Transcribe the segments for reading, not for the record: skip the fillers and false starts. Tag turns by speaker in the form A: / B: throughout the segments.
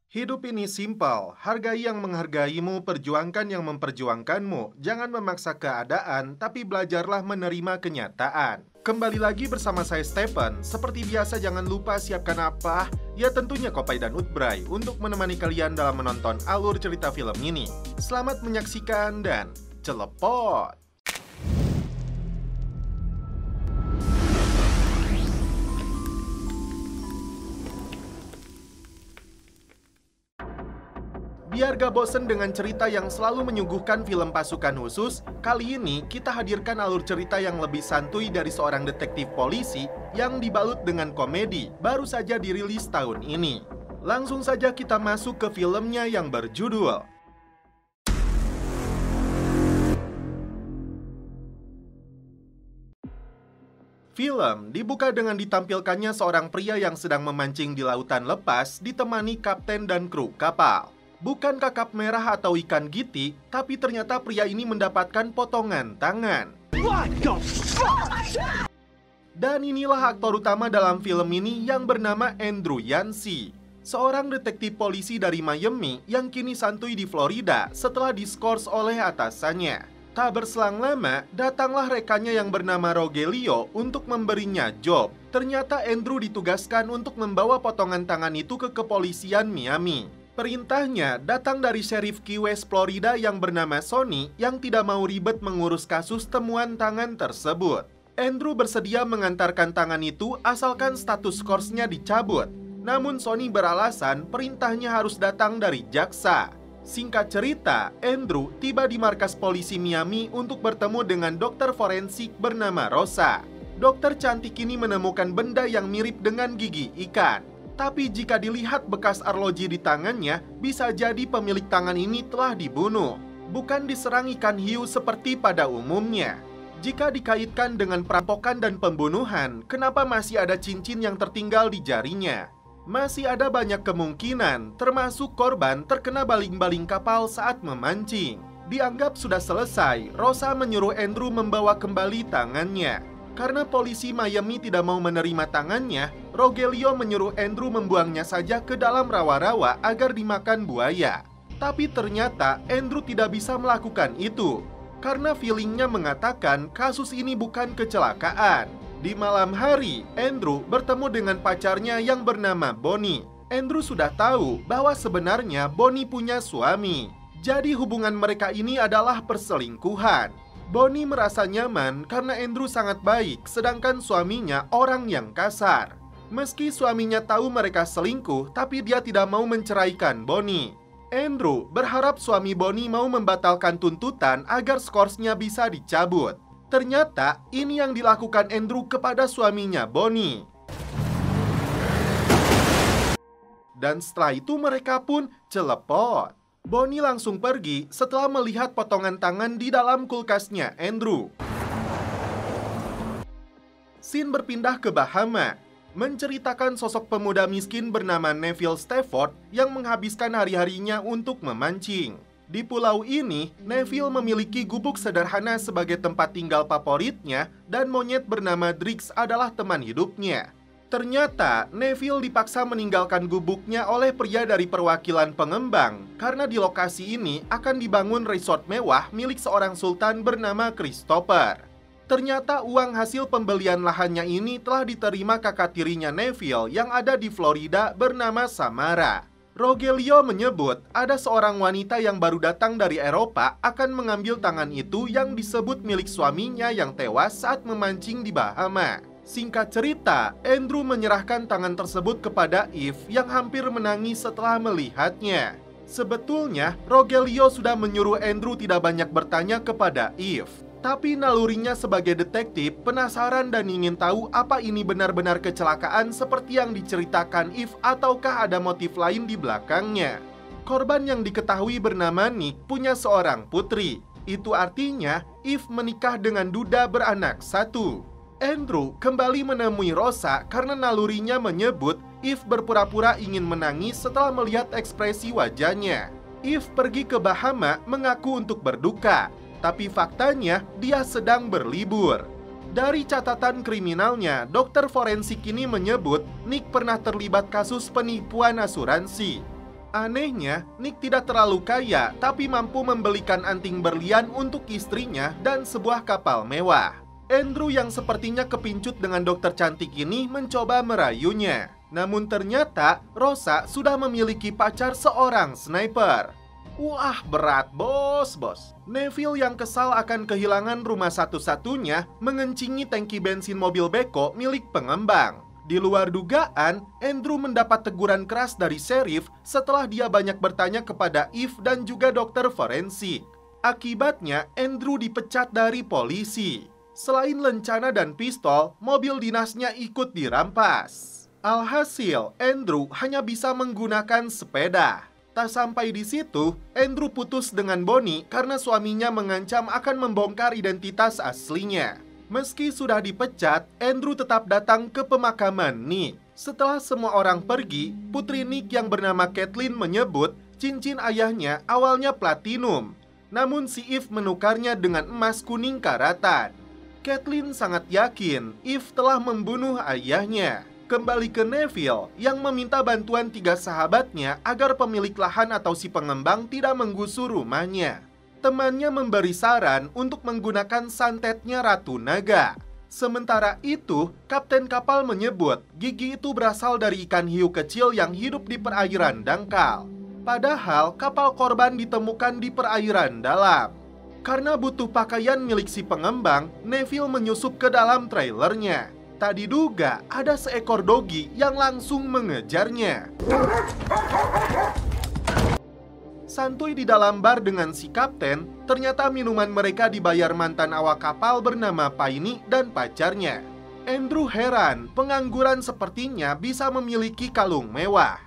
A: Hidup ini simpel, hargai yang menghargaimu, perjuangkan yang memperjuangkanmu. Jangan memaksa keadaan, tapi belajarlah menerima kenyataan. Kembali lagi bersama saya Stephen. Seperti biasa jangan lupa siapkan apa? Ya tentunya Kopai dan Utbray untuk menemani kalian dalam menonton alur cerita film ini. Selamat menyaksikan dan celepot! Biar gak bosen dengan cerita yang selalu menyuguhkan film pasukan khusus, kali ini kita hadirkan alur cerita yang lebih santuy dari seorang detektif polisi yang dibalut dengan komedi, baru saja dirilis tahun ini. Langsung saja kita masuk ke filmnya yang berjudul Film dibuka dengan ditampilkannya seorang pria yang sedang memancing di lautan lepas ditemani kapten dan kru kapal. Bukan kakap merah atau ikan giti, tapi ternyata pria ini mendapatkan potongan tangan. Dan inilah aktor utama dalam film ini yang bernama Andrew Yancey, seorang detektif polisi dari Miami yang kini santuy di Florida setelah diskors oleh atasannya. Tak berselang lama, datanglah rekannya yang bernama Rogelio untuk memberinya job. Ternyata Andrew ditugaskan untuk membawa potongan tangan itu ke kepolisian Miami. Perintahnya datang dari Sheriff Key West, Florida yang bernama Sonny yang tidak mau ribet mengurus kasus temuan tangan tersebut. Andrew bersedia mengantarkan tangan itu asalkan status skorsnya dicabut. Namun Sonny beralasan perintahnya harus datang dari jaksa. Singkat cerita, Andrew tiba di markas polisi Miami untuk bertemu dengan dokter forensik bernama Rosa. Dokter cantik ini menemukan benda yang mirip dengan gigi ikan. Tapi jika dilihat bekas arloji di tangannya, bisa jadi pemilik tangan ini telah dibunuh. Bukan diserang ikan hiu seperti pada umumnya. Jika dikaitkan dengan perampokan dan pembunuhan, kenapa masih ada cincin yang tertinggal di jarinya? Masih ada banyak kemungkinan, termasuk korban terkena baling-baling kapal saat memancing. Dianggap sudah selesai, Rosa menyuruh Andrew membawa kembali tangannya. Karena polisi Miami tidak mau menerima tangannya, Rogelio menyuruh Andrew membuangnya saja ke dalam rawa-rawa agar dimakan buaya. Tapi ternyata Andrew tidak bisa melakukan itu, karena feelingnya mengatakan kasus ini bukan kecelakaan. Di malam hari, Andrew bertemu dengan pacarnya yang bernama Bonnie. Andrew sudah tahu bahwa sebenarnya Bonnie punya suami. Jadi hubungan mereka ini adalah perselingkuhan. Bonnie merasa nyaman karena Andrew sangat baik, sedangkan suaminya orang yang kasar. Meski suaminya tahu mereka selingkuh, tapi dia tidak mau menceraikan Bonnie. Andrew berharap suami Bonnie mau membatalkan tuntutan agar skorsnya bisa dicabut. Ternyata ini yang dilakukan Andrew kepada suaminya Bonnie. Dan setelah itu mereka pun celepot. Bonnie langsung pergi setelah melihat potongan tangan di dalam kulkasnya Andrew. Scene berpindah ke Bahama, menceritakan sosok pemuda miskin bernama Neville Stafford yang menghabiskan hari-harinya untuk memancing. Di pulau ini, Neville memiliki gubuk sederhana sebagai tempat tinggal favoritnya dan monyet bernama Drix adalah teman hidupnya. Ternyata, Neville dipaksa meninggalkan gubuknya oleh pria dari perwakilan pengembang karena di lokasi ini akan dibangun resort mewah milik seorang sultan bernama Christopher. Ternyata uang hasil pembelian lahannya ini telah diterima kakak tirinya Neville yang ada di Florida bernama Samara. Rogelio menyebut ada seorang wanita yang baru datang dari Eropa akan mengambil tangan itu yang disebut milik suaminya yang tewas saat memancing di Bahama. Singkat cerita, Andrew menyerahkan tangan tersebut kepada Eve yang hampir menangis setelah melihatnya. Sebetulnya, Rogelio sudah menyuruh Andrew tidak banyak bertanya kepada Eve. Tapi nalurinya sebagai detektif penasaran dan ingin tahu apa ini benar-benar kecelakaan seperti yang diceritakan Eve ataukah ada motif lain di belakangnya. Korban yang diketahui bernama Nick punya seorang putri. Itu artinya Eve menikah dengan duda beranak satu. Andrew kembali menemui Rosa karena nalurinya menyebut Eve berpura-pura ingin menangis setelah melihat ekspresi wajahnya. Eve pergi ke Bahama mengaku untuk berduka, tapi faktanya dia sedang berlibur. Dari catatan kriminalnya, dokter forensik ini menyebut Nick pernah terlibat kasus penipuan asuransi. Anehnya, Nick tidak terlalu kaya, tapi mampu membelikan anting berlian untuk istrinya dan sebuah kapal mewah. Andrew yang sepertinya kepincut dengan dokter cantik ini mencoba merayunya. Namun ternyata Rosa sudah memiliki pacar seorang sniper. Wah, berat bos. Neville yang kesal akan kehilangan rumah satu-satunya mengencingi tangki bensin mobil beko milik pengembang. Di luar dugaan, Andrew mendapat teguran keras dari sheriff setelah dia banyak bertanya kepada Eve dan juga dokter forensik. Akibatnya, Andrew dipecat dari polisi. Selain lencana dan pistol, mobil dinasnya ikut dirampas. Alhasil, Andrew hanya bisa menggunakan sepeda. Tak sampai di situ, Andrew putus dengan Bonnie karena suaminya mengancam akan membongkar identitas aslinya. Meski sudah dipecat, Andrew tetap datang ke pemakaman Nick. Setelah semua orang pergi, putri Nick yang bernama Kathleen menyebut cincin ayahnya awalnya platinum. Namun si Eve menukarnya dengan emas kuning karatan. Kathleen sangat yakin Eve telah membunuh ayahnya. Kembali ke Neville yang meminta bantuan 3 sahabatnya agar pemilik lahan atau si pengembang tidak menggusur rumahnya. Temannya memberi saran untuk menggunakan santetnya Ratu Naga. Sementara itu, kapten kapal menyebut gigi itu berasal dari ikan hiu kecil yang hidup di perairan dangkal. Padahal kapal korban ditemukan di perairan dalam. Karena butuh pakaian milik si pengembang, Neville menyusup ke dalam trailernya. Tak diduga ada seekor dogi yang langsung mengejarnya. Santuy di dalam bar dengan si kapten, ternyata minuman mereka dibayar mantan awak kapal bernama Paini dan pacarnya. Andrew heran, pengangguran sepertinya bisa memiliki kalung mewah.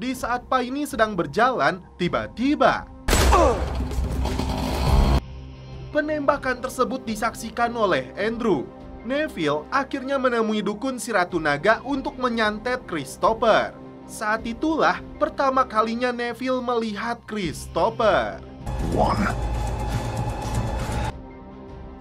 A: Di saat Paini sedang berjalan, tiba-tiba penembakan tersebut disaksikan oleh Andrew. Neville akhirnya menemui dukun si Ratu Naga untuk menyantet Christopher. Saat itulah pertama kalinya Neville melihat Christopher.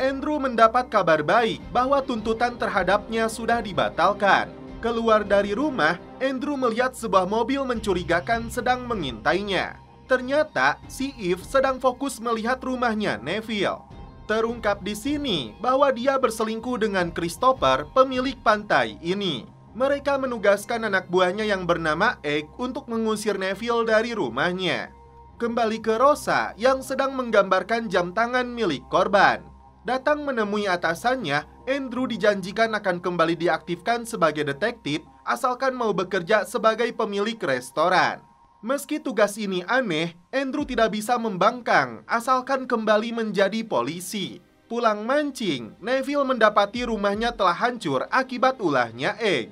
A: Andrew mendapat kabar baik bahwa tuntutan terhadapnya sudah dibatalkan. Keluar dari rumah, Andrew melihat sebuah mobil mencurigakan sedang mengintainya. Ternyata si Eve sedang fokus melihat rumahnya Neville. Terungkap di sini bahwa dia berselingkuh dengan Christopher, pemilik pantai ini. Mereka menugaskan anak buahnya yang bernama Egg untuk mengusir Neville dari rumahnya. Kembali ke Rosa yang sedang menggambarkan jam tangan milik korban. Datang menemui atasannya, Andrew dijanjikan akan kembali diaktifkan sebagai detektif asalkan mau bekerja sebagai pemilik restoran. Meski tugas ini aneh, Andrew tidak bisa membangkang asalkan kembali menjadi polisi. Pulang mancing, Neville mendapati rumahnya telah hancur akibat ulahnya Egg.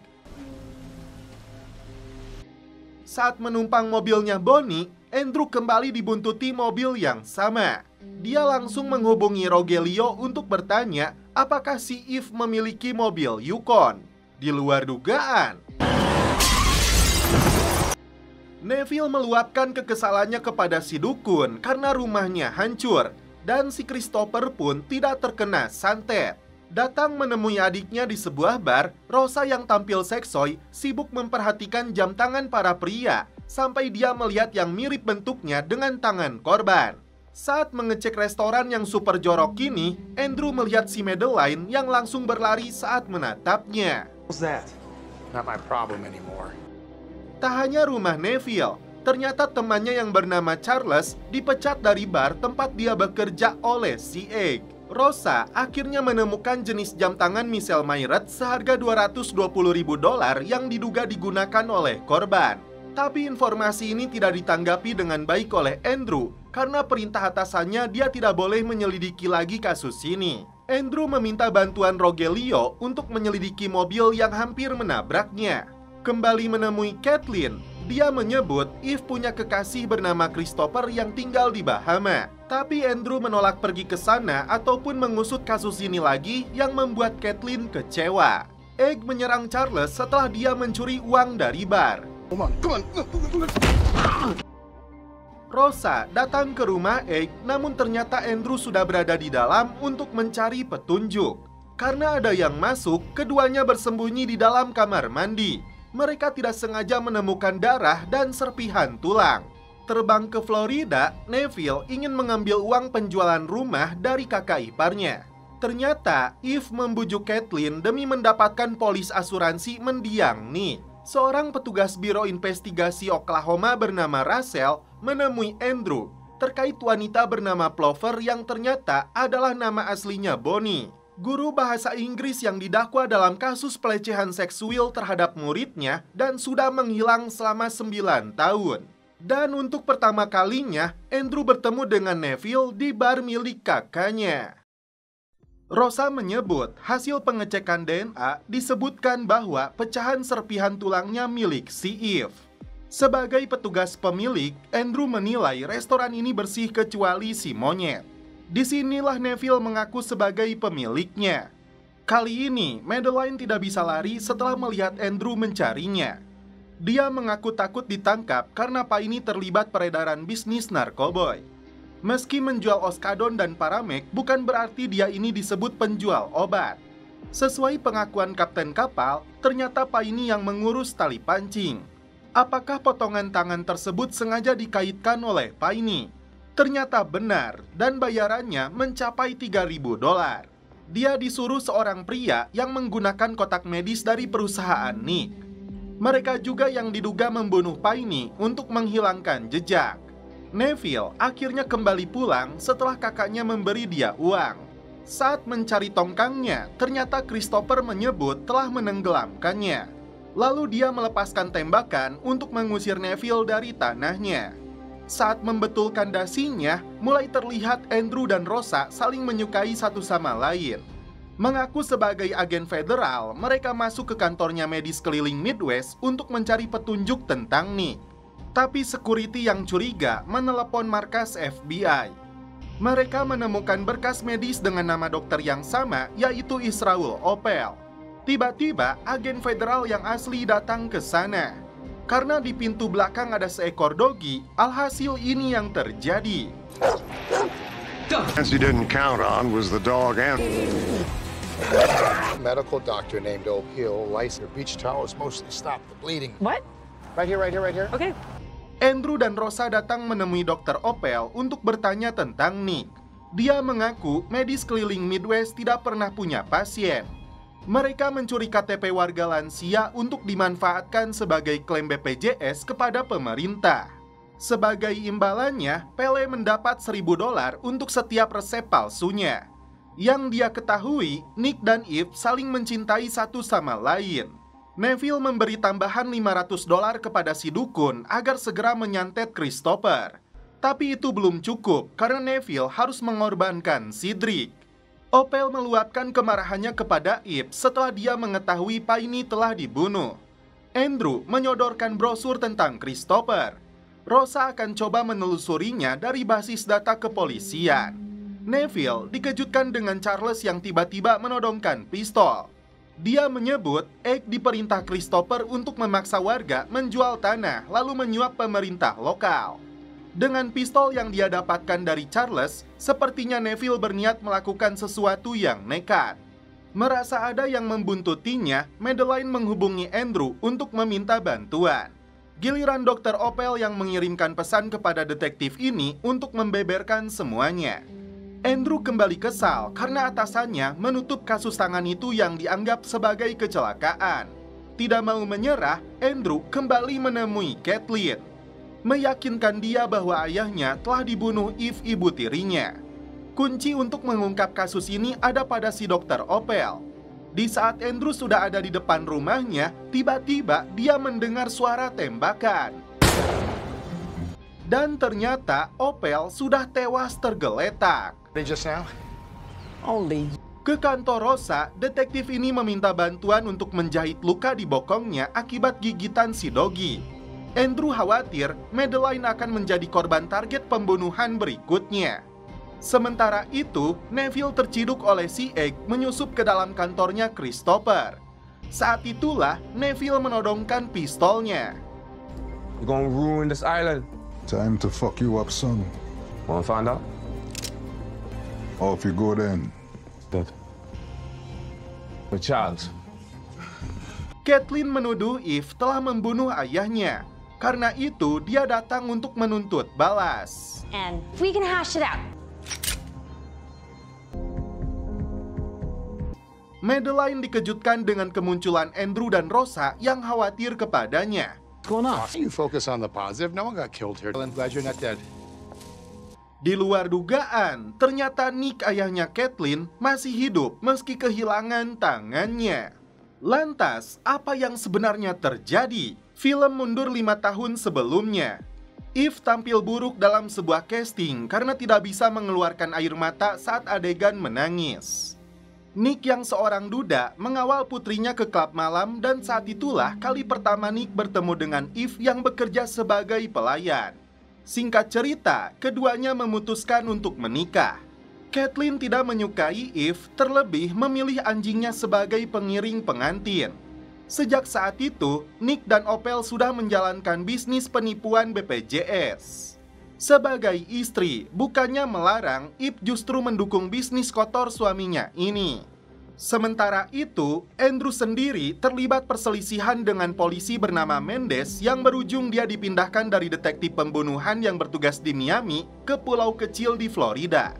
A: Saat menumpang mobilnya Bonnie, Andrew kembali dibuntuti mobil yang sama. Dia langsung menghubungi Rogelio untuk bertanya apakah si Eve memiliki mobil Yukon. Di luar dugaan, Neville meluapkan kekesalannya kepada si dukun karena rumahnya hancur. Dan si Christopher pun tidak terkena santet. Datang menemui adiknya di sebuah bar, Rosa yang tampil seksoi sibuk memperhatikan jam tangan para pria sampai dia melihat yang mirip bentuknya dengan tangan korban. Saat mengecek restoran yang super jorok ini, Andrew melihat si Madeline yang langsung berlari saat menatapnya. Tak hanya rumah Neville, ternyata temannya yang bernama Charles dipecat dari bar tempat dia bekerja oleh si Egg. Rosa akhirnya menemukan jenis jam tangan Michelle Mayret seharga $220.000 yang diduga digunakan oleh korban. Tapi informasi ini tidak ditanggapi dengan baik oleh Andrew karena perintah atasannya dia tidak boleh menyelidiki lagi kasus ini. Andrew meminta bantuan Rogelio untuk menyelidiki mobil yang hampir menabraknya. Kembali menemui Kathleen, dia menyebut Eve punya kekasih bernama Christopher yang tinggal di Bahama. Tapi Andrew menolak pergi ke sana ataupun mengusut kasus ini lagi yang membuat Kathleen kecewa. Egg menyerang Charles setelah dia mencuri uang dari bar. Rosa datang ke rumah Egg, namun ternyata Andrew sudah berada di dalam untuk mencari petunjuk. Karena ada yang masuk, keduanya bersembunyi di dalam kamar mandi. mereka tidak sengaja menemukan darah dan serpihan tulang. Terbang ke Florida, Neville ingin mengambil uang penjualan rumah dari kakak iparnya. Ternyata, Eve membujuk Kathleen demi mendapatkan polis asuransi mendiang Nick. Seorang petugas Biro Investigasi Oklahoma bernama Russell menemui Andrew terkait wanita bernama Plover yang ternyata adalah nama aslinya Bonnie, guru bahasa Inggris yang didakwa dalam kasus pelecehan seksual terhadap muridnya dan sudah menghilang selama 9 tahun. Dan untuk pertama kalinya, Andrew bertemu dengan Neville di bar milik kakaknya. Rosa menyebut hasil pengecekan DNA disebutkan bahwa pecahan serpihan tulangnya milik si Eve. Sebagai petugas pemilik, Andrew menilai restoran ini bersih kecuali si monyet. Disinilah Neville mengaku sebagai pemiliknya. Kali ini, Madeline tidak bisa lari setelah melihat Andrew mencarinya. Dia mengaku takut ditangkap karena Pak ini terlibat peredaran bisnis narkoboy. Meski menjual oskadon dan paramek, bukan berarti dia ini disebut penjual obat. Sesuai pengakuan kapten kapal, ternyata Pak ini yang mengurus tali pancing. Apakah potongan tangan tersebut sengaja dikaitkan oleh Pak ini? Ternyata benar, dan bayarannya mencapai $3.000. Dia disuruh seorang pria yang menggunakan kotak medis dari perusahaan Nick. Mereka juga yang diduga membunuh Paine untuk menghilangkan jejak. Neville akhirnya kembali pulang setelah kakaknya memberi dia uang. Saat mencari tongkangnya, ternyata Christopher menyebut telah menenggelamkannya. Lalu dia melepaskan tembakan untuk mengusir Neville dari tanahnya. Saat membetulkan dasinya, mulai terlihat Andrew dan Rosa saling menyukai satu sama lain. Mengaku sebagai agen federal, mereka masuk ke kantornya medis keliling Midwest untuk mencari petunjuk tentang Nick. Tapi security yang curiga menelepon markas FBI. Mereka menemukan berkas medis dengan nama dokter yang sama, yaitu Israel Opel. Tiba-tiba, agen federal yang asli datang ke sana. Karena di pintu belakang ada seekor dogi, alhasil ini yang terjadi.
B: He didn't count on was the dog and
C: medical doctor named O'Peel licensed beach towels mostly stop the bleeding.
D: What?
C: Right here.
D: Okay.
A: Andrew dan Rosa datang menemui Dr. Opel untuk bertanya tentang Nick. Dia mengaku medis keliling Midwest tidak pernah punya pasien. Mereka mencuri KTP warga lansia untuk dimanfaatkan sebagai klaim BPJS kepada pemerintah. Sebagai imbalannya, Pele mendapat $1.000 untuk setiap resep palsunya. Yang dia ketahui, Nick dan Eve saling mencintai satu sama lain. Neville memberi tambahan $500 kepada si dukun agar segera menyantet Christopher. Tapi itu belum cukup karena Neville harus mengorbankan Cedric. Opel meluapkan kemarahannya kepada Eve setelah dia mengetahui Paine telah dibunuh. Andrew menyodorkan brosur tentang Christopher. Rosa akan coba menelusurinya dari basis data kepolisian. Neville dikejutkan dengan Charles yang tiba-tiba menodongkan pistol. Dia menyebut Egg diperintah Christopher untuk memaksa warga menjual tanah lalu menyuap pemerintah lokal. Dengan pistol yang dia dapatkan dari Charles, sepertinya Neville berniat melakukan sesuatu yang nekat. Merasa ada yang membuntutinya, Madeline menghubungi Andrew untuk meminta bantuan. Giliran Dr. Opel yang mengirimkan pesan kepada detektif ini untuk membeberkan semuanya. Andrew kembali kesal karena atasannya menutup kasus tangan itu yang dianggap sebagai kecelakaan. Tidak mau menyerah, Andrew kembali menemui Kathleen. Meyakinkan dia bahwa ayahnya telah dibunuh Eve, ibu tirinya. Kunci untuk mengungkap kasus ini ada pada si Dr. Opel. Di saat Andrew sudah ada di depan rumahnya, tiba-tiba dia mendengar suara tembakan. Dan ternyata Opel sudah tewas tergeletak.
C: Just now?
D: Only.
A: Ke kantor Rosa, detektif ini meminta bantuan untuk menjahit luka di bokongnya akibat gigitan si dogi. Andrew khawatir Madeline akan menjadi korban target pembunuhan berikutnya. Sementara itu, Neville terciduk oleh si Egg menyusup ke dalam kantornya Christopher. Saat itulah Neville menodongkan pistolnya.
E: You gonna ruin this island.
B: time to fuck you up, son.
E: Wanna find out?
B: Off you go then.
E: Good. But Charles,
A: Kathleen menuduh Eve telah membunuh ayahnya. Karena itu, dia datang untuk menuntut balas.
F: And we can hash it out.
A: Madeline dikejutkan dengan kemunculan Andrew dan Rosa yang khawatir kepadanya.
D: What's going on?
C: You focus on the positive. No one got killed here. I'm glad you're not dead.
A: Di luar dugaan, ternyata Nick, ayahnya Kathleen, masih hidup meski kehilangan tangannya. Lantas, apa yang sebenarnya terjadi? Film mundur 5 tahun sebelumnya. Eve tampil buruk dalam sebuah casting karena tidak bisa mengeluarkan air mata saat adegan menangis. Nick yang seorang duda mengawal putrinya ke klub malam dan saat itulah kali pertama Nick bertemu dengan Eve yang bekerja sebagai pelayan. Singkat cerita, keduanya memutuskan untuk menikah. Kathleen tidak menyukai Eve, terlebih memilih anjingnya sebagai pengiring pengantin. Sejak saat itu, Nick dan Opel sudah menjalankan bisnis penipuan BPJS. Sebagai istri, bukannya melarang, Eve justru mendukung bisnis kotor suaminya ini. Sementara itu, Andrew sendiri terlibat perselisihan dengan polisi bernama Mendes yang berujung dia dipindahkan dari detektif pembunuhan yang bertugas di Miami ke pulau kecil di Florida.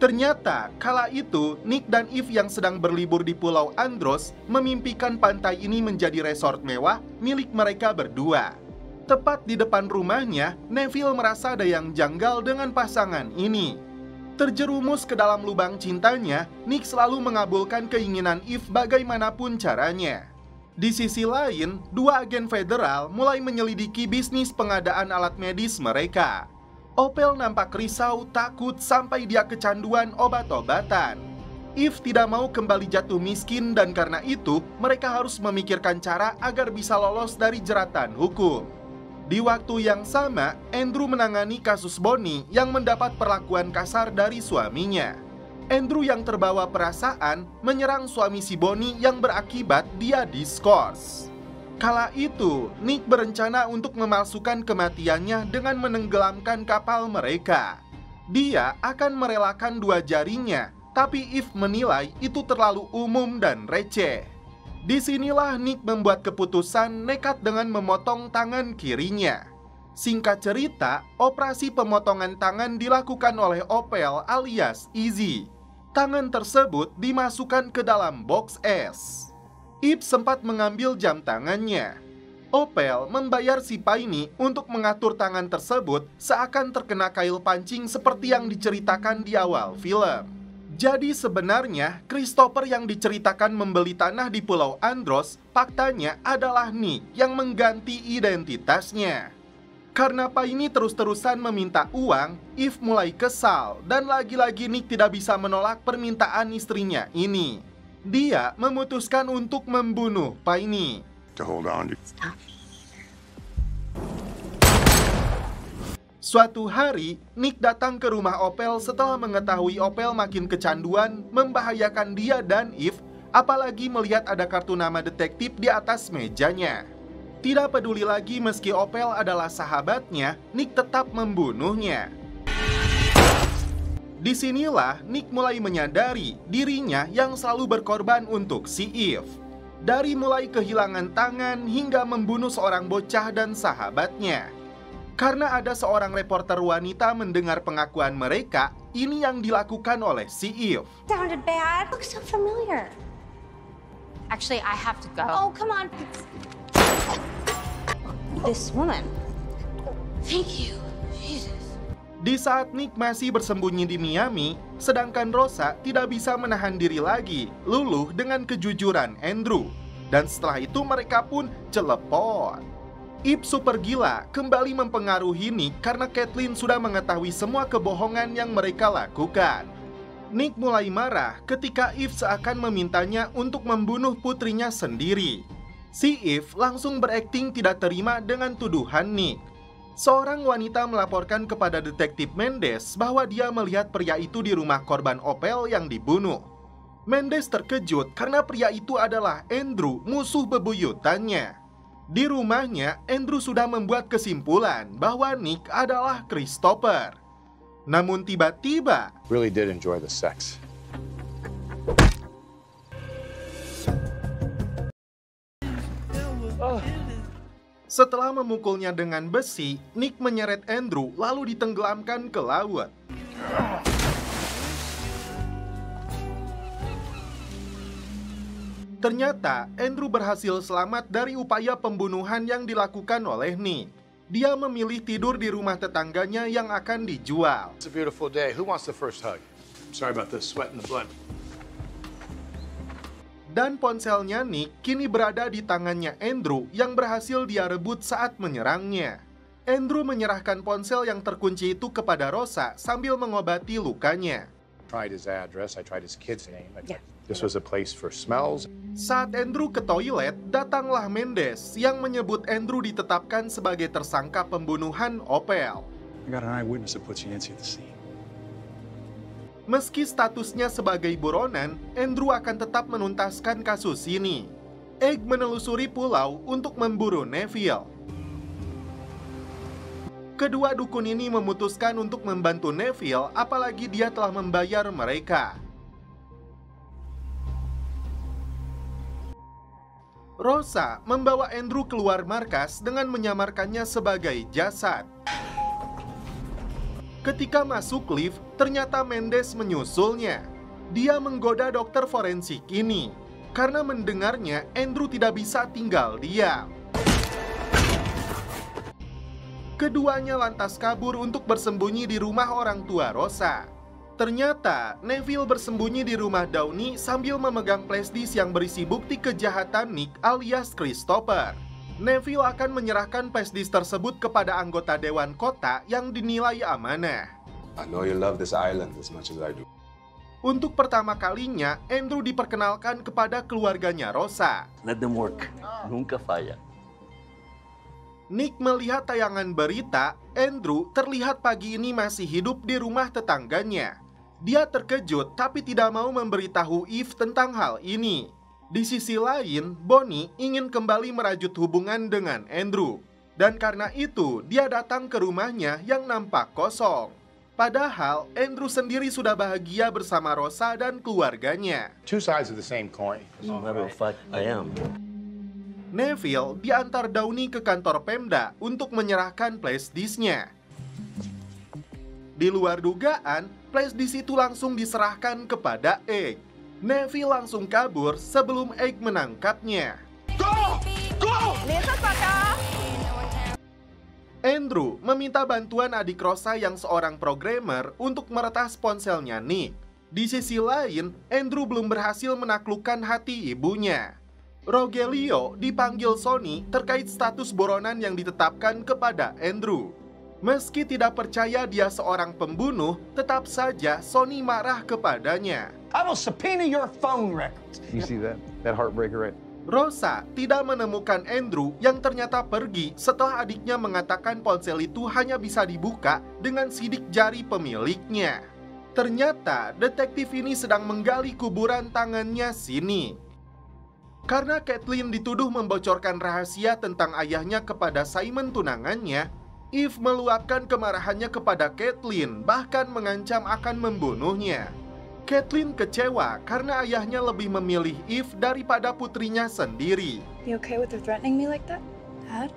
A: Ternyata, kala itu, Nick dan Eve yang sedang berlibur di Pulau Andros memimpikan pantai ini menjadi resort mewah milik mereka berdua. Tepat di depan rumahnya, Neville merasa ada yang janggal dengan pasangan ini. Terjerumus ke dalam lubang cintanya, Nick selalu mengabulkan keinginan Eve bagaimanapun caranya. Di sisi lain, dua agen federal mulai menyelidiki bisnis pengadaan alat medis mereka. Opel nampak risau, takut, sampai dia kecanduan obat-obatan. Eve tidak mau kembali jatuh miskin dan karena itu mereka harus memikirkan cara agar bisa lolos dari jeratan hukum. Di waktu yang sama, Andrew menangani kasus Bonnie yang mendapat perlakuan kasar dari suaminya. Andrew yang terbawa perasaan menyerang suami si Bonnie yang berakibat dia diskors. Kala itu, Nick berencana untuk memalsukan kematiannya dengan menenggelamkan kapal mereka. Dia akan merelakan 2 jarinya, tapi Eve menilai itu terlalu umum dan receh. Disinilah Nick membuat keputusan nekat dengan memotong tangan kirinya. Singkat cerita, operasi pemotongan tangan dilakukan oleh Opel alias Easy. Tangan tersebut dimasukkan ke dalam box es. Eve sempat mengambil jam tangannya. Opel membayar si Paine untuk mengatur tangan tersebut seakan terkena kail pancing seperti yang diceritakan di awal film. Jadi sebenarnya Christopher yang diceritakan membeli tanah di Pulau Andros faktanya adalah Nick yang mengganti identitasnya. Karena Paine terus-terusan meminta uang, Eve mulai kesal dan lagi-lagi Nick tidak bisa menolak permintaan istrinya ini. Dia memutuskan untuk membunuh Paine.
B: To hold on to.
A: Suatu hari, Nick datang ke rumah Opel setelah mengetahui Opel makin kecanduan, membahayakan dia dan Eve, apalagi melihat ada kartu nama detektif di atas mejanya. Tidak peduli lagi meski Opel adalah sahabatnya, Nick tetap membunuhnya. Disinilah Nick mulai menyadari dirinya yang selalu berkorban untuk si Eve. Dari mulai kehilangan tangan hingga membunuh seorang bocah dan sahabatnya. Karena ada seorang reporter wanita mendengar pengakuan mereka, ini yang dilakukan oleh si Eve.
F: Sounded bad. Looks so familiar.
G: Actually, I have to go.
F: Oh, come on. This woman. Thank you. Jesus.
A: Di saat Nick masih bersembunyi di Miami, sedangkan Rosa tidak bisa menahan diri lagi, luluh dengan kejujuran Andrew. Dan setelah itu mereka pun celepot. Eve super gila kembali mempengaruhi Nick karena Kathleen sudah mengetahui semua kebohongan yang mereka lakukan. Nick mulai marah ketika Eve seakan memintanya untuk membunuh putrinya sendiri. Si Eve langsung berakting tidak terima dengan tuduhan Nick. Seorang wanita melaporkan kepada detektif Mendes bahwa dia melihat pria itu di rumah korban Opel yang dibunuh. Mendes terkejut karena pria itu adalah Andrew, musuh bebuyutannya. Di rumahnya, Andrew sudah membuat kesimpulan bahwa Nick adalah Christopher. Namun tiba-tiba,
C: Really did enjoy the sex.
A: Setelah memukulnya dengan besi, Nick menyeret Andrew lalu ditenggelamkan ke laut. Ternyata, Andrew berhasil selamat dari upaya pembunuhan yang dilakukan oleh Nick. Dia memilih tidur di rumah tetangganya yang akan dijual.
C: It's a beautiful day. Who wants the first hug? Sorry about the sweat and the blood.
A: Dan ponselnya Nick kini berada di tangannya Andrew yang berhasil dia rebut saat menyerangnya. Andrew menyerahkan ponsel yang terkunci itu kepada Rosa sambil mengobati lukanya.
C: Tried his address. I tried his kid's name. This was a place for smells.
A: Saat Andrew ke toilet, datanglah Mendes yang menyebut Andrew ditetapkan sebagai tersangka pembunuhan Opel.
H: I got an eyewitness that puts Yancy at the scene.
A: Meski statusnya sebagai buronan, Andrew akan tetap menuntaskan kasus ini. Egg menelusuri pulau untuk memburu Neville. Kedua dukun ini memutuskan untuk membantu Neville, apalagi dia telah membayar mereka. Rosa membawa Andrew keluar markas dengan menyamarkannya sebagai jasad. Ketika masuk lift, ternyata Mendes menyusulnya. Dia menggoda dokter forensik ini. Karena mendengarnya, Andrew tidak bisa tinggal diam. Keduanya lantas kabur untuk bersembunyi di rumah orang tua Rosa. Ternyata, Neville bersembunyi di rumah Downey sambil memegang flashdisk yang berisi bukti kejahatan Nick alias Christopher. Neville akan menyerahkan flashdisk tersebut kepada anggota Dewan Kota yang dinilai amanah.
E: I know you love this island as much as I do.
A: Untuk pertama kalinya, Andrew diperkenalkan kepada keluarganya Rosa.
I: Let them work. Nunca falla.
A: Nick melihat tayangan berita, Andrew terlihat pagi ini masih hidup di rumah tetangganya. Dia terkejut tapi tidak mau memberitahu Eve tentang hal ini. Di sisi lain, Bonnie ingin kembali merajut hubungan dengan Andrew. Dan karena itu, dia datang ke rumahnya yang nampak kosong. Padahal, Andrew sendiri sudah bahagia bersama Rosa dan keluarganya.
C: Two sides of the same coin.
I: As a matter of fact, I am.
A: Neville diantar Downey ke kantor Pemda untuk menyerahkan flashdisknya. Di luar dugaan, flashdisk itu langsung diserahkan kepada Egg. Neville langsung kabur sebelum Egg menangkapnya. Andrew meminta bantuan adik Rosa yang seorang programmer untuk meretas ponselnya Nick. Di sisi lain, Andrew belum berhasil menaklukkan hati ibunya. Rogelio dipanggil Sony terkait status buronan yang ditetapkan kepada Andrew. Meski tidak percaya dia seorang pembunuh, tetap saja Sony marah kepadanya.
D: I will subpoena your phone records.
H: You see that? That heartbreaker right?
A: Rosa tidak menemukan Andrew yang ternyata pergi setelah adiknya mengatakan ponsel itu hanya bisa dibuka dengan sidik jari pemiliknya. Ternyata detektif ini sedang menggali kuburan tangannya sini. Karena Kathleen dituduh membocorkan rahasia tentang ayahnya kepada Simon tunangannya, Eve meluapkan kemarahannya kepada Kathleen, bahkan mengancam akan membunuhnya. Kathleen kecewa karena ayahnya lebih memilih Eve daripada putrinya sendiri.
J: You okay with her threatening me like that, Dad?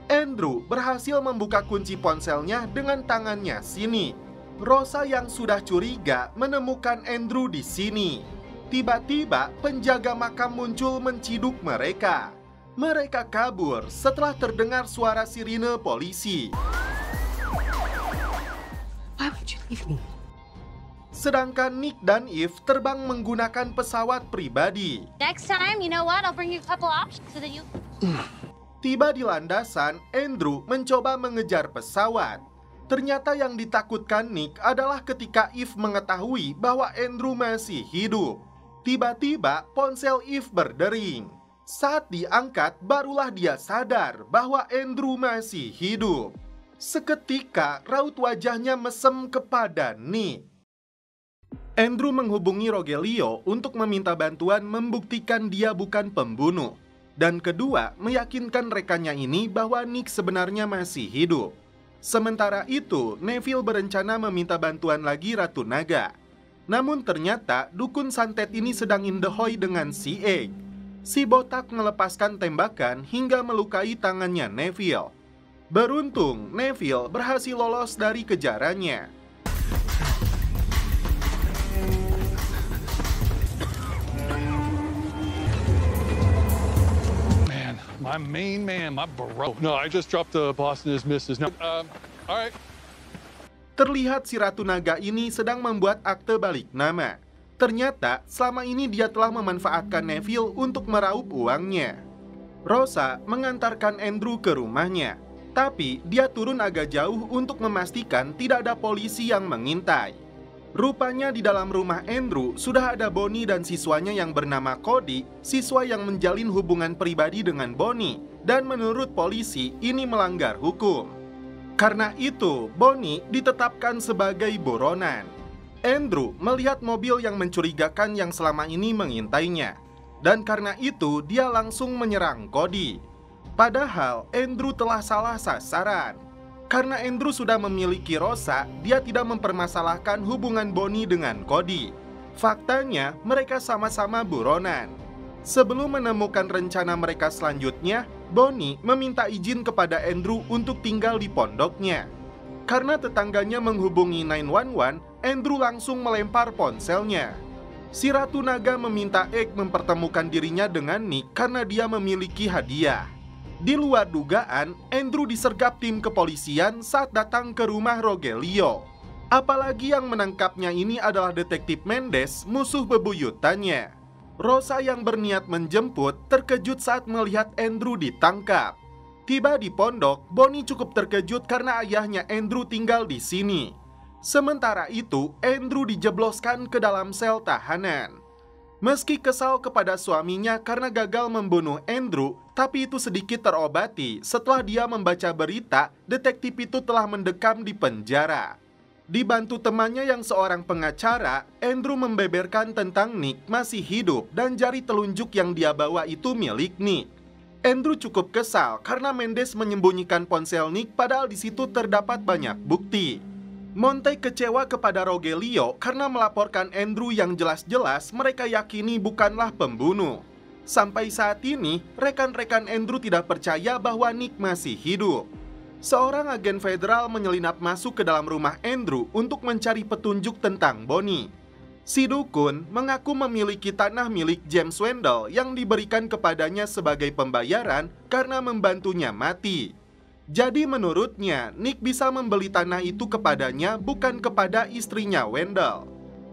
A: Andrew berhasil membuka kunci ponselnya dengan tangannya sini. Rosa yang sudah curiga menemukan Andrew di sini. Tiba-tiba penjaga makam muncul menciduk mereka. Mereka kabur setelah terdengar suara sirine polisi.
D: Why would you leave me?
A: Sedangkan Nick dan Eve terbang menggunakan pesawat pribadi.
F: Next time, you know what? I'll bring you a couple options so that you...
A: Tiba di landasan, Andrew mencoba mengejar pesawat. Ternyata yang ditakutkan Nick adalah ketika Eve mengetahui bahwa Andrew masih hidup. Tiba-tiba ponsel Eve berdering. Saat diangkat, barulah dia sadar bahwa Andrew masih hidup. Seketika, raut wajahnya mesem kepada Nick. Andrew menghubungi Rogelio untuk meminta bantuan membuktikan dia bukan pembunuh. Dan kedua, meyakinkan rekannya ini bahwa Nick sebenarnya masih hidup. Sementara itu, Neville berencana meminta bantuan lagi Ratu Naga. Namun ternyata, dukun santet ini sedang in the hoy dengan si Egg. Si botak melepaskan tembakan hingga melukai tangannya Neville. Beruntung, Neville berhasil lolos dari kejarannya.
H: My main man, my bro. No, I just dropped the Boston is misses. No, all right.
A: Terlihat si Ratu Naga ini sedang membuat akte balik nama. Ternyata selama ini dia telah memanfaatkan Neville untuk meraup uangnya. Rosa mengantarkan Andrew ke rumahnya, tapi dia turun agak jauh untuk memastikan tidak ada polisi yang mengintai. Rupanya di dalam rumah Andrew sudah ada Bonnie dan siswanya yang bernama Cody, siswa yang menjalin hubungan pribadi dengan Bonnie, dan menurut polisi ini melanggar hukum. Karena itu, Bonnie ditetapkan sebagai buronan. Andrew melihat mobil yang mencurigakan yang selama ini mengintainya, dan karena itu dia langsung menyerang Cody. Padahal Andrew telah salah sasaran. Karena Andrew sudah memiliki Rosa, dia tidak mempermasalahkan hubungan Bonnie dengan Cody. Faktanya, mereka sama-sama buronan. Sebelum menemukan rencana mereka selanjutnya, Bonnie meminta izin kepada Andrew untuk tinggal di pondoknya. Karena tetangganya menghubungi 911, Andrew langsung melempar ponselnya. Si Ratu Naga meminta Egg mempertemukan dirinya dengan Nick karena dia memiliki hadiah. Di luar dugaan, Andrew disergap tim kepolisian saat datang ke rumah Rogelio. Apalagi yang menangkapnya ini adalah detektif Mendes, musuh bebuyutannya. Rosa yang berniat menjemput terkejut saat melihat Andrew ditangkap. Tiba di pondok, Bonnie cukup terkejut karena ayahnya Andrew tinggal di sini. Sementara itu, Andrew dijebloskan ke dalam sel tahanan. Meski kesal kepada suaminya karena gagal membunuh Andrew, tapi itu sedikit terobati setelah dia membaca berita detektif itu telah mendekam di penjara. Dibantu temannya yang seorang pengacara, Andrew membeberkan tentang Nick masih hidup dan jari telunjuk yang dia bawa itu milik Nick. Andrew cukup kesal karena Mendes menyembunyikan ponsel Nick padahal di situ terdapat banyak bukti. Monte kecewa kepada Rogelio karena melaporkan Andrew yang jelas-jelas mereka yakini bukanlah pembunuh. Sampai saat ini, rekan-rekan Andrew tidak percaya bahwa Nick masih hidup. Seorang agen federal menyelinap masuk ke dalam rumah Andrew untuk mencari petunjuk tentang Bonnie. Si dukun mengaku memiliki tanah milik James Wendell yang diberikan kepadanya sebagai pembayaran karena membantunya mati. Jadi menurutnya, Nick bisa membeli tanah itu kepadanya bukan kepada istrinya Wendell.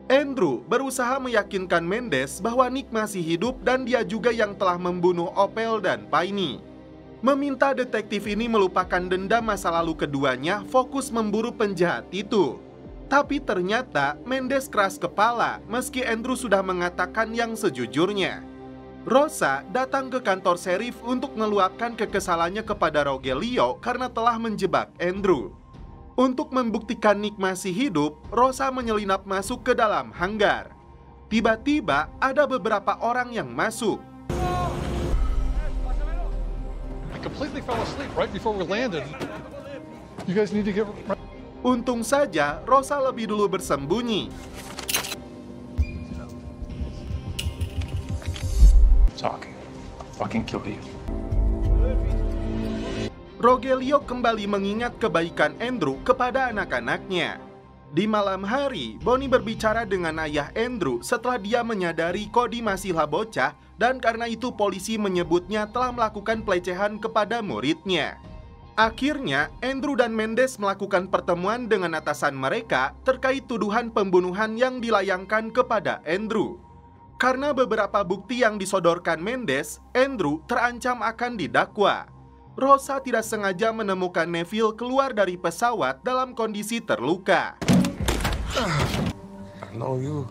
A: Andrew berusaha meyakinkan Mendes bahwa Nick masih hidup dan dia juga yang telah membunuh Opel dan Piney. Meminta detektif ini melupakan dendam masa lalu keduanya, fokus memburu penjahat itu. Tapi ternyata Mendes keras kepala meski Andrew sudah mengatakan yang sejujurnya. Rosa datang ke kantor sheriff untuk meluapkan kekesalannya kepada Rogelio karena telah menjebak Andrew. Untuk membuktikan Nick masih hidup, Rosa menyelinap masuk ke dalam hanggar. Tiba-tiba ada beberapa orang yang masuk.
H: I completely fell asleep right before we landed. You guys need to get...
A: Untung saja Rosa lebih dulu bersembunyi.
H: Talking. I'll fucking kill you.
A: Rogelio kembali mengingat kebaikan Andrew kepada anak-anaknya. Di malam hari, Bonnie berbicara dengan ayah Andrew setelah dia menyadari Cody masihlah bocah dan karena itu polisi menyebutnya telah melakukan pelecehan kepada muridnya. Akhirnya, Andrew dan Mendes melakukan pertemuan dengan atasan mereka terkait tuduhan pembunuhan yang dilayangkan kepada Andrew. Karena beberapa bukti yang disodorkan Mendes, Andrew terancam akan didakwa. Rosa tidak sengaja menemukan Neville keluar dari pesawat dalam kondisi terluka.
E: I know you.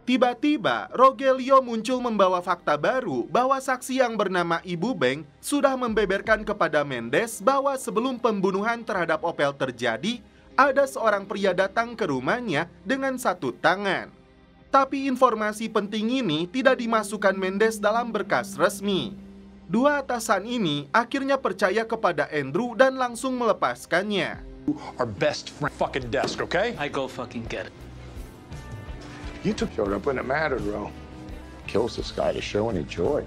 A: Tiba-tiba, Rogelio muncul membawa fakta baru bahwa saksi yang bernama Ibu Beng sudah membeberkan kepada Mendes bahwa sebelum pembunuhan terhadap Opel terjadi, ada seorang pria datang ke rumahnya dengan satu tangan. Tapi informasi penting ini tidak dimasukkan Mendes dalam berkas resmi. Dua atasan ini akhirnya percaya kepada Andrew dan langsung melepaskannya.
H: Our best friend fucking desk, okay?
I: I go fucking get it.
C: You showed up when it mattered, bro. kills this guy to show any joy.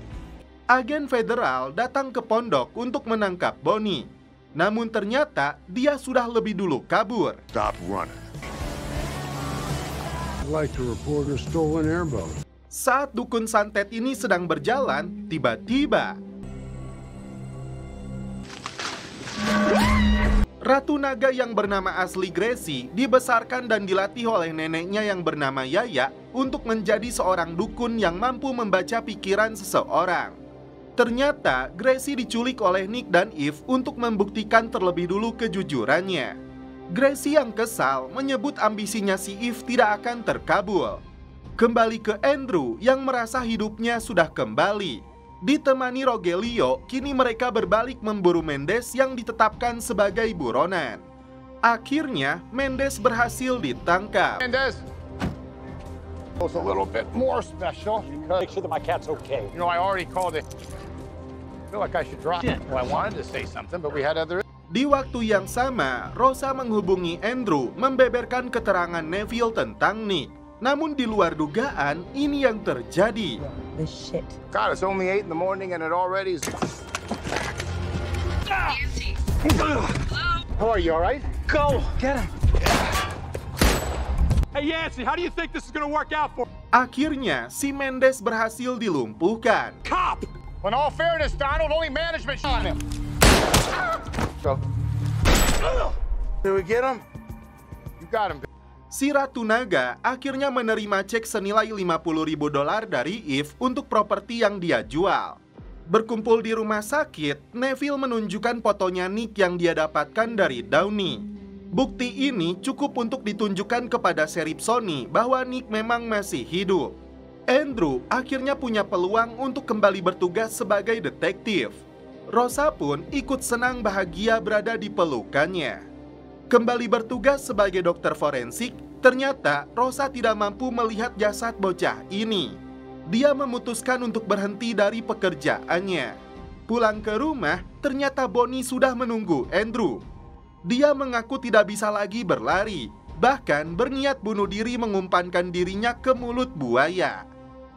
A: Agen federal datang ke pondok untuk menangkap Bonnie. Namun ternyata dia sudah lebih dulu kabur.
B: Stop running.
K: I'd like to report a stolen airboat.
A: Saat dukun santet ini sedang berjalan, tiba-tiba Ratu Naga yang bernama asli Gracie dibesarkan dan dilatih oleh neneknya yang bernama Yaya untuk menjadi seorang dukun yang mampu membaca pikiran seseorang. Ternyata Gracie diculik oleh Nick dan Eve untuk membuktikan terlebih dulu kejujurannya. Gracie yang kesal menyebut ambisinya si Eve tidak akan terkabul. Kembali ke Andrew yang merasa hidupnya sudah kembali. Ditemani Rogelio, kini mereka berbalik memburu Mendes yang ditetapkan sebagai buronan. Akhirnya, Mendes berhasil ditangkap.
C: Mendes!
D: A little bit more special because make sure that my cat's okay.
C: You know, I already called it. I feel like I should drop it. Well, I wanted to say something, but we had other...
A: Di waktu yang sama, Rosa menghubungi Andrew membeberkan keterangan Neville tentang Nick. Namun di luar dugaan, ini yang terjadi.
C: God, it's only 8 in the morning and it already is...
L: Nancy.
C: How are you, all right?
D: Go! Get him!
H: Hey, Yancy, how do you think this is gonna work out for?
A: Akhirnya, si Mendes berhasil dilumpuhkan.
H: Cop!
C: In all fairness, Donald, only management shot him. So... Did we get him? You got him.
A: Si Ratu Naga akhirnya menerima cek senilai $50.000 dari Eve untuk properti yang dia jual. Berkumpul di rumah sakit, Neville menunjukkan fotonya Nick yang dia dapatkan dari Downey. Bukti ini cukup untuk ditunjukkan kepada Sheriff Sony bahwa Nick memang masih hidup. Andrew akhirnya punya peluang untuk kembali bertugas sebagai detektif. Rosa pun ikut senang bahagia berada di pelukannya. Kembali bertugas sebagai dokter forensik, ternyata Rosa tidak mampu melihat jasad bocah ini. Dia memutuskan untuk berhenti dari pekerjaannya. Pulang ke rumah, ternyata Bonnie sudah menunggu Andrew. Dia mengaku tidak bisa lagi berlari, bahkan berniat bunuh diri mengumpankan dirinya ke mulut buaya.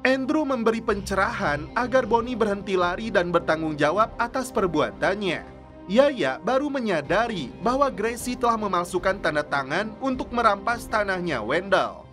A: Andrew memberi pencerahan agar Bonnie berhenti lari dan bertanggung jawab atas perbuatannya. Yaya baru menyadari bahwa Gracie telah memalsukan tanda tangan untuk merampas tanahnya Wendell.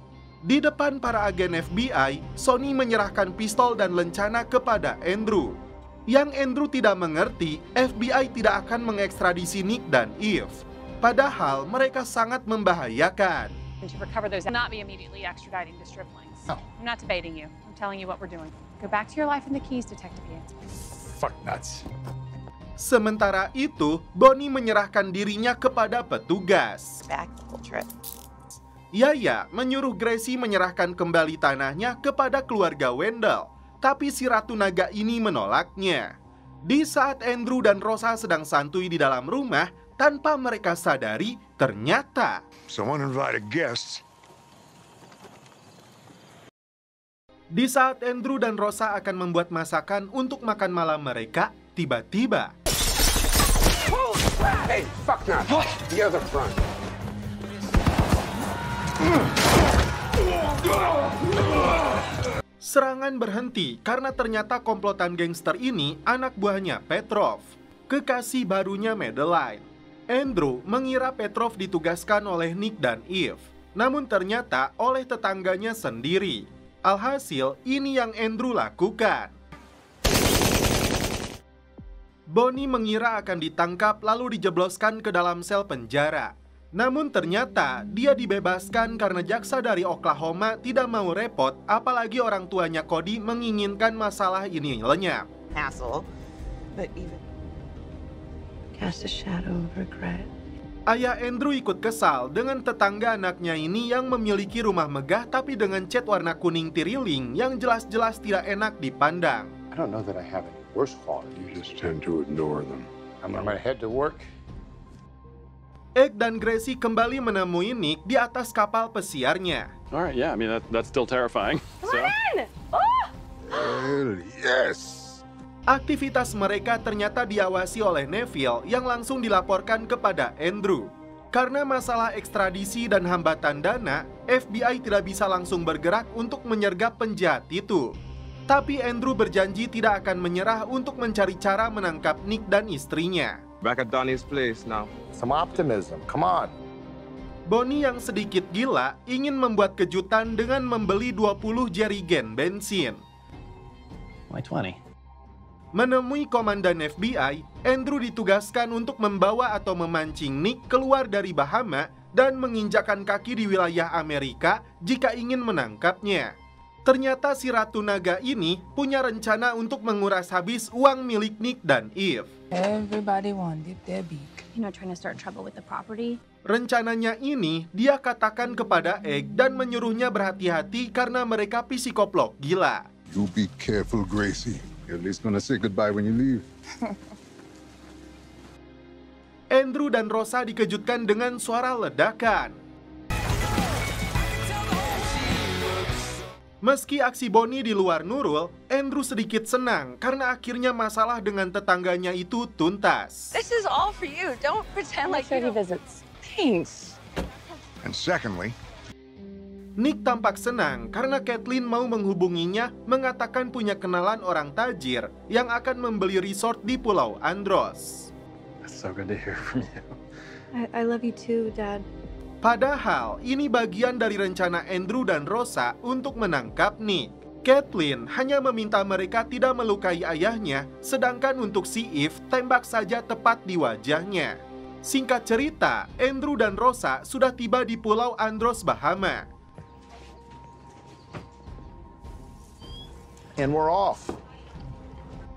A: Di depan para agen FBI, Sony menyerahkan pistol dan lencana kepada Andrew. Yang Andrew tidak mengerti, FBI tidak akan mengekstradisi Nick dan Eve. Padahal mereka sangat membahayakan.
G: To recover those, not be immediately extraditing the striplings.
C: No.
G: I'm not debating you. I'm telling you what we're doing. Go back to your life and the keys, Detective Yancey.
C: Fuck nuts.
A: Sementara itu, Bonnie menyerahkan dirinya kepada petugas. Yaya menyuruh Gracie menyerahkan kembali tanahnya kepada keluarga Wendell, tapi si Ratu Naga ini menolaknya. Di saat Andrew dan Rosa sedang santuy di dalam rumah, tanpa mereka sadari, ternyata
B: Someone invited guests.
A: di saat Andrew dan Rosa akan membuat masakan untuk makan malam mereka, tiba-tiba
E: Hey, fuck not. The other front.
A: serangan berhenti karena ternyata komplotan gangster ini anak buahnya Petrov, kekasih barunya Madeline. Andrew mengira Petrov ditugaskan oleh Nick dan Eve, namun ternyata oleh tetangganya sendiri. Alhasil, ini yang Andrew lakukan. Bonnie mengira akan ditangkap lalu dijebloskan ke dalam sel penjara. Namun ternyata dia dibebaskan karena jaksa dari Oklahoma tidak mau repot, apalagi orang tuanya Cody menginginkan masalah ini lenyap.
L: Hassle, but even cast a shadow of regret.
A: Ayah Andrew ikut kesal dengan tetangga anaknya ini yang memiliki rumah megah tapi dengan cat warna kuning tiriling yang jelas-jelas tidak enak dipandang.
C: I don't know that I have any worse qualities.
B: You just tend to ignore them.
C: I'm gonna head to work.
A: Egg dan Gracie kembali menemui Nick di atas kapal pesiarnya.
H: All right, yeah, I mean, that's still terrifying. So.
B: Hell yes!
A: Aktivitas mereka ternyata diawasi oleh Neville yang langsung dilaporkan kepada Andrew. Karena masalah ekstradisi dan hambatan dana, FBI tidak bisa langsung bergerak untuk menyergap penjahat itu. Tapi Andrew berjanji tidak akan menyerah untuk mencari cara menangkap Nick dan istrinya.
M: Back at Donnie's place now.
C: Some optimism. Come on.
A: Bonnie yang sedikit gila ingin membuat kejutan dengan membeli 20 jerigen bensin.
N: Why 20?
A: Menemui komandan FBI, Andrew ditugaskan untuk membawa atau memancing Nick keluar dari Bahama dan menginjakkan kaki di wilayah Amerika jika ingin menangkapnya. Ternyata si Ratu Naga ini punya rencana untuk menguras habis uang milik Nick dan Eve.
L: Everybody wanted Debbie.
F: You know, trying to start trouble with the property.
A: Rencananya ini dia katakan kepada Egg dan menyuruhnya berhati-hati karena mereka psikoplok gila.
K: You be careful, Gracie. You're at least gonna say goodbye when you leave.
A: Andrew dan Rosa dikejutkan dengan suara ledakan. Meski aksi Bonnie di luar nurul, Andrew sedikit senang karena akhirnya masalah dengan tetangganya itu tuntas.
L: This is all for you. Don't pretend like you visits. Thanks.
B: And secondly,
A: Nick tampak senang karena Kathleen mau menghubunginya mengatakan punya kenalan orang tajir yang akan membeli resort di Pulau Andros.
N: That's so good to hear from you.
J: I love you too, Dad.
A: Padahal ini bagian dari rencana Andrew dan Rosa untuk menangkap Nick. Kathleen hanya meminta mereka tidak melukai ayahnya, sedangkan untuk si Eve tembak saja tepat di wajahnya. Singkat cerita, Andrew dan Rosa sudah tiba di Pulau Andros, Bahama.
C: And we're off.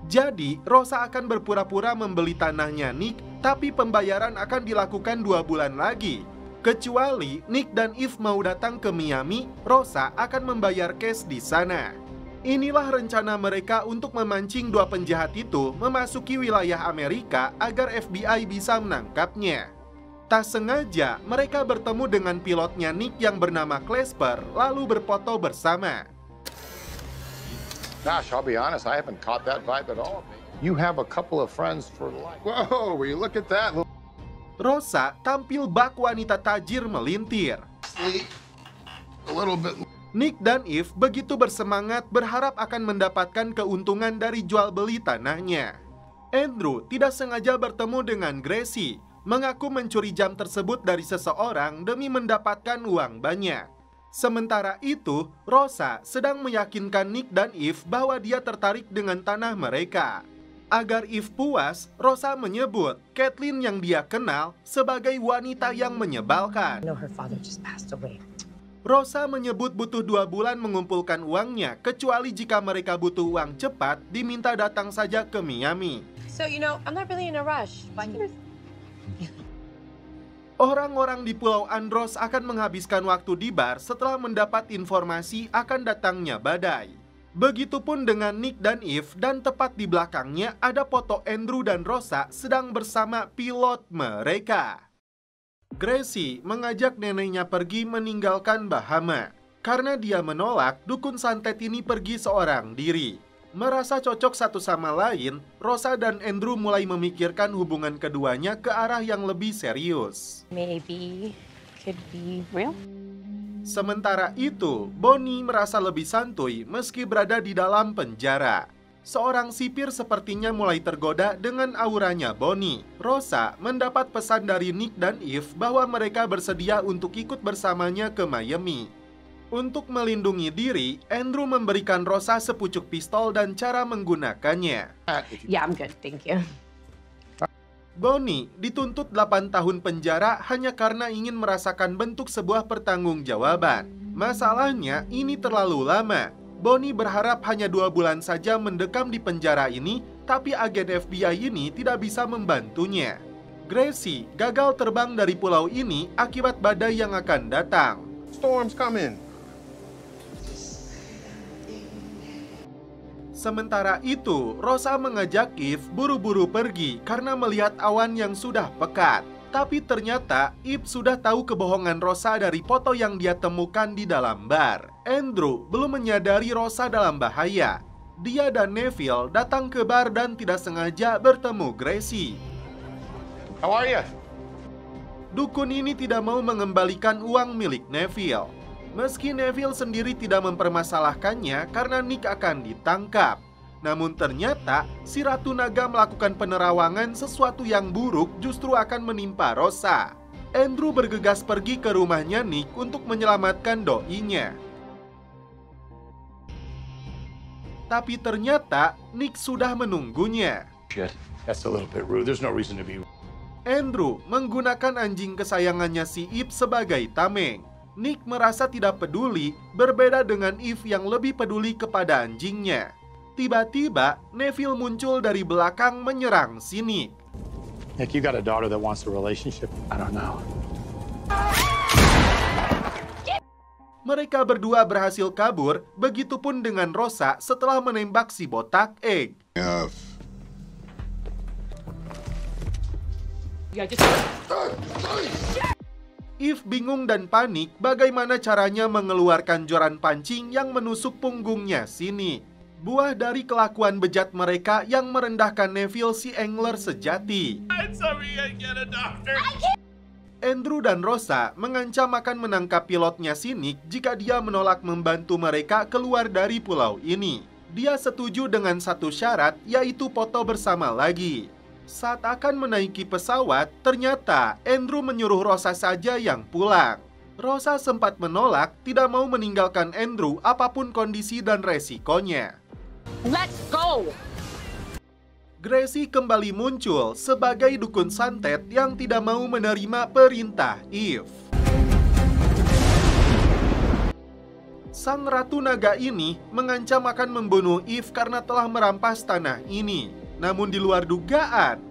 A: Jadi, Rosa akan berpura-pura membeli tanahnya Nick, tapi pembayaran akan dilakukan 2 bulan lagi. Kecuali Nick dan Eve mau datang ke Miami, Rosa akan membayar cash di sana. Inilah rencana mereka untuk memancing 2 penjahat itu memasuki wilayah Amerika agar FBI bisa menangkapnya. Tak sengaja, mereka bertemu dengan pilotnya Nick yang bernama Clasper, lalu berfoto bersama.
C: Gosh, I'll be honest, I haven't caught that vibe at all. You have a couple of friends for life. Whoa, will you look at that?
A: Rosa tampil bak wanita tajir melintir.
C: A little bit.
A: Nick dan Eve begitu bersemangat berharap akan mendapatkan keuntungan dari jual beli tanahnya. Andrew tidak sengaja bertemu dengan Gracie, mengaku mencuri jam tersebut dari seseorang demi mendapatkan uang banyak. Sementara itu, Rosa sedang meyakinkan Nick dan Eve bahwa dia tertarik dengan tanah mereka. Agar Eve puas, Rosa menyebut Kathleen yang dia kenal sebagai wanita yang menyebalkan. Rosa menyebut butuh 2 bulan mengumpulkan uangnya, kecuali jika mereka butuh uang cepat, diminta datang saja ke Miami.
L: So, you know, I'm not really in a rush.
A: Orang-orang di Pulau Andros akan menghabiskan waktu di bar setelah mendapat informasi akan datangnya badai. Begitupun dengan Nick dan Eve, dan tepat di belakangnya ada foto Andrew dan Rosa sedang bersama pilot mereka. Gracie mengajak neneknya pergi meninggalkan Bahama. Karena dia menolak, dukun santet ini pergi seorang diri. Merasa cocok satu sama lain, Rosa dan Andrew mulai memikirkan hubungan keduanya ke arah yang lebih serius.
G: Maybe could be real.
A: Sementara itu, Bonnie merasa lebih santuy meski berada di dalam penjara. Seorang sipir sepertinya mulai tergoda dengan auranya Bonnie. Rosa mendapat pesan dari Nick dan Eve bahwa mereka bersedia untuk ikut bersamanya ke Miami. Untuk melindungi diri, Andrew memberikan Rosa sepucuk pistol dan cara menggunakannya.
L: Yeah, I'm good, thank you.
A: Bonnie dituntut 8 tahun penjara hanya karena ingin merasakan bentuk sebuah pertanggungjawaban. Masalahnya, ini terlalu lama. Bonnie berharap hanya 2 bulan saja mendekam di penjara ini, tapi agen FBI ini tidak bisa membantunya. Gracie gagal terbang dari pulau ini akibat badai yang akan datang.
C: Storm's coming.
A: Sementara itu, Rosa mengajak Eve buru-buru pergi karena melihat awan yang sudah pekat. Tapi ternyata Eve sudah tahu kebohongan Rosa dari foto yang dia temukan di dalam bar. Andrew belum menyadari Rosa dalam bahaya. Dia dan Neville datang ke bar dan tidak sengaja bertemu Gracie.
C: How are you?
A: Dukun ini tidak mau mengembalikan uang milik Neville. Meski Neville sendiri tidak mempermasalahkannya karena Nick akan ditangkap. Namun ternyata si Ratu Naga melakukan penerawangan sesuatu yang buruk justru akan menimpa Rosa. Andrew bergegas pergi ke rumahnya Nick untuk menyelamatkan doinya. Tapi ternyata Nick sudah menunggunya.
D: Shit, that's a little bit rude. There's no reason to be.
A: Andrew menggunakan anjing kesayangannya si Eve sebagai tameng. Nick merasa tidak peduli, berbeda dengan Eve yang lebih peduli kepada anjingnya. Tiba-tiba, Neville muncul dari belakang menyerang si Nick.
D: Nick, you got a daughter that wants a relationship? I don't know.
A: Mereka berdua berhasil kabur, begitupun dengan Rosa setelah menembak si botak Egg. Eve bingung dan panik bagaimana caranya mengeluarkan joran pancing yang menusuk punggungnya si Nick. Buah dari kelakuan bejat mereka yang merendahkan Neville si angler sejati. Andrew dan Rosa mengancam akan menangkap pilotnya si Nick jika dia menolak membantu mereka keluar dari pulau ini. Dia setuju dengan satu syarat, yaitu foto bersama lagi. Saat akan menaiki pesawat, ternyata Andrew menyuruh Rosa saja yang pulang. Rosa sempat menolak, tidak mau meninggalkan Andrew apapun kondisi dan resikonya.
G: Let's go!
A: Gracie kembali muncul sebagai dukun santet yang tidak mau menerima perintah Eve. Sang Ratu Naga ini mengancam akan membunuh Eve karena telah merampas tanah ini. Namun di luar dugaan,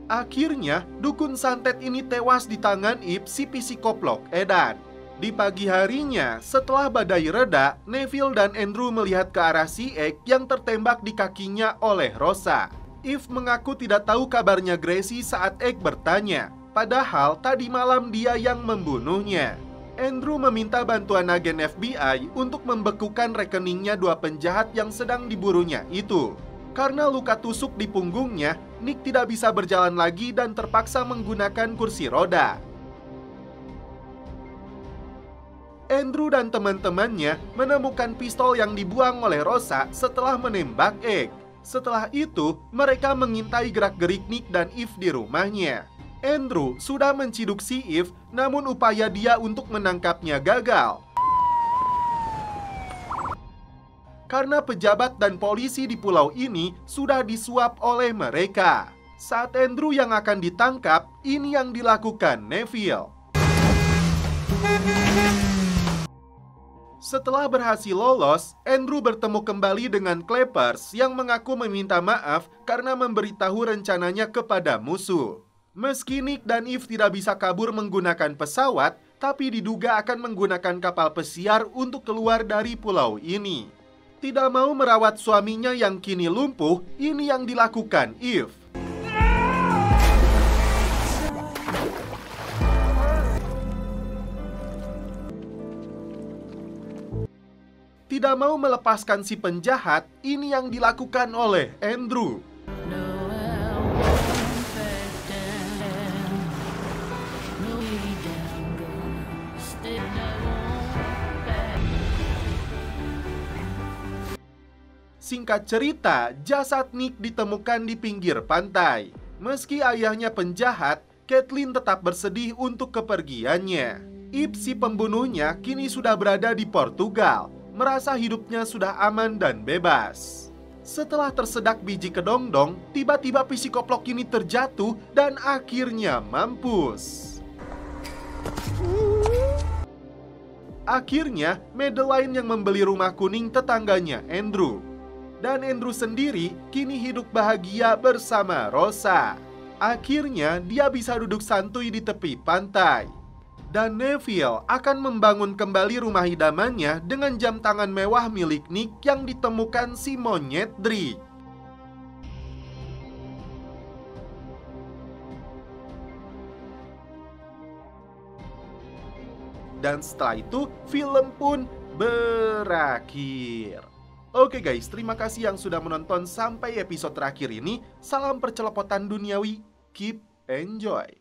A: akhirnya dukun santet ini tewas di tangan Eve si psikoplok edan. Di pagi harinya, setelah badai reda, Neville dan Andrew melihat ke arah si Egg yang tertembak di kakinya oleh Rosa. Eve mengaku tidak tahu kabarnya Gracie saat Egg bertanya, padahal tadi malam dia yang membunuhnya. Andrew meminta bantuan agen FBI untuk membekukan rekeningnya dua penjahat yang sedang diburunya itu. Karena luka tusuk di punggungnya, Nick tidak bisa berjalan lagi dan terpaksa menggunakan kursi roda. Andrew dan teman-temannya menemukan pistol yang dibuang oleh Rosa setelah menembak Egg. Setelah itu, mereka mengintai gerak-gerik Nick dan Eve di rumahnya. Andrew sudah menciduk si Eve, namun upaya dia untuk menangkapnya gagal. Karena pejabat dan polisi di pulau ini sudah disuap oleh mereka. Saat Andrew yang akan ditangkap, ini yang dilakukan Neville. Setelah berhasil lolos, Andrew bertemu kembali dengan Clappers yang mengaku meminta maaf karena memberitahu rencananya kepada musuh. Meski Nick dan Eve tidak bisa kabur menggunakan pesawat, tapi diduga akan menggunakan kapal pesiar untuk keluar dari pulau ini. Tidak mau merawat suaminya yang kini lumpuh, ini yang dilakukan Eve. Tidak mau melepaskan si penjahat, ini yang dilakukan oleh Andrew. Singkat cerita, jasad Nick ditemukan di pinggir pantai. Meski ayahnya penjahat, Kathleen tetap bersedih untuk kepergiannya. Eve si pembunuhnya kini sudah berada di Portugal, merasa hidupnya sudah aman dan bebas. Setelah tersedak biji kedongdong, tiba-tiba psikoplok ini terjatuh dan akhirnya mampus. Akhirnya, Madeline yang membeli rumah kuning tetangganya Andrew. Dan Andrew sendiri kini hidup bahagia bersama Rosa. Akhirnya dia bisa duduk santuy di tepi pantai. Dan Neville akan membangun kembali rumah idamannya dengan jam tangan mewah milik Nick yang ditemukan si monyet Drake. Dan setelah itu, film pun berakhir. Oke guys, terima kasih yang sudah menonton sampai episode terakhir ini. Salam percelopotan duniawi, keep enjoy.